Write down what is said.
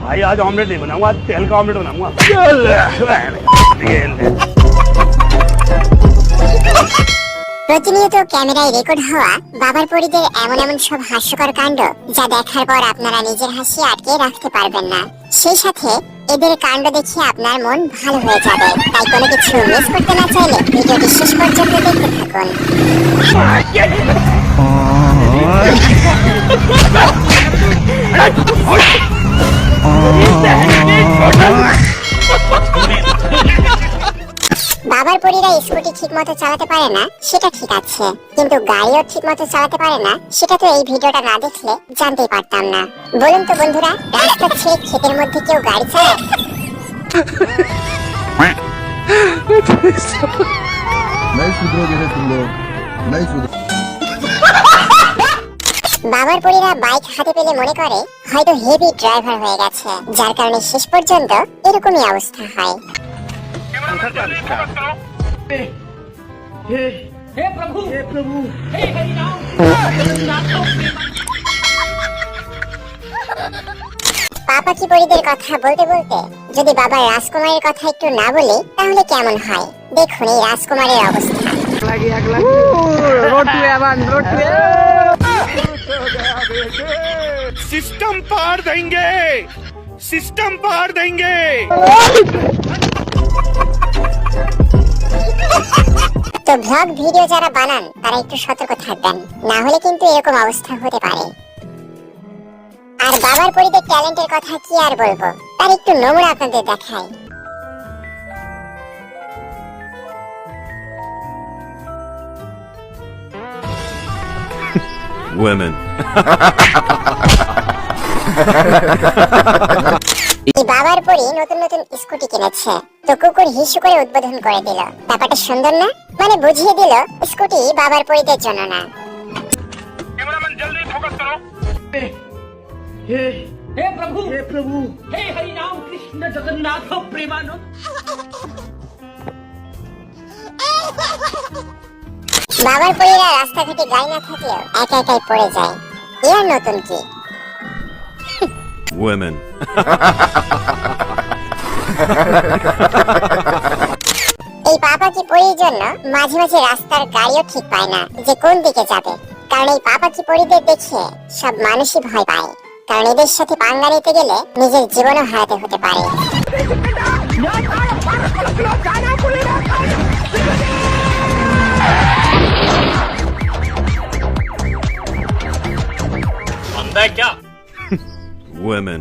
भाई आज ऑमलेट नहीं बनाऊंगा, आज तेल का ऑमलेट बनाऊंगा। প্রতিনিয়ত ক্যামেরায় রেকর্ড হওয়া বাবার পরীদের এমন এমন সব হাস্যকর কাণ্ড যা দেখার পর আপনারা নিজের হাসি আটকে রাখতে পারবেন না। সেই সাথে এদের কাণ্ড দেখে আপনার মন ভালো হয়ে যাবে। তাই কোনো কিছু মিস করতে না চাইলে ভিডিওটি শেষ পর্যন্ত দেখতে থাকুন। বাবার পরীরা স্কুটি ঠিক মতো চালাতে পারে না সেটা ঠিক আছে, কিন্তু গাড়িও ঠিক মতো চালাতে পারে না সেটা তো এই ভিডিওটা না দেখলে জানতেই পারতাম না। বলুন তো বন্ধুরা, রাস্তা ছেড়ে ক্ষেতের মধ্যে কেউ গাড়ি চালায়? বাবার পরীরা বাইক হাতে পেলে মনে করে হয়তো হেভি ড্রাইভার হয়ে গেছে, যার কারণে শেষ পর্যন্ত এরকমই অবস্থা হয়। পাপা কি পরীদের কথা বলতে বলতে যদি বাবার রাজকুমারের কথা একটু না বলি তাহলে কেমন হয়? দেখুন এই রাজকুমারের অবস্থা। सिस्टम पार देंगे, सिस्टम पार देंगे। তো ব্লগ ভিডিও যারা বানান তারা একটু সতর্ক থাকবেন, না হলে কিন্তু এরকম অবস্থা হতে পারে। আর বাবার পরীদের ট্যালেন্টের কথা কি আর বলবো, তার একটু নমুনা আপনাদের দেখাই। Women. এই বাবার পরী নতুন নতুন স্কুটি কিনেছে, তো কুকুর হিসু করে উদ্বোধন করে দিল। ব্যাপারটা সুন্দর না? মানে বুঝিয়ে দিল স্কুটি বাবার পরীদের জন্য না। कैमरामैन जल्दी फोकस करो। हे प्रभु हे हरि राम कृष्ण जगन्नाथ प्रेमानंद। বাবার পরীরা রাস্তাঘাটে গাড়ি না থাকলেও একা একাই পড়ে যায়। এর নতুন কি? Women. এই পাপা কি পরীর জন্য মাঝে মাঝে রাস্তার গাড়িও ঠিক পায় না যে কোন দিকে যাবে, কারণ এই পাপা কি পরীদের দেখে সব মানুষই ভয় পায়, কারণ এদের সাথে পাঙ্গা নিতে গেলে নিজের জীবনও হারাতে হতে পারে। बंदा है क्या? Women.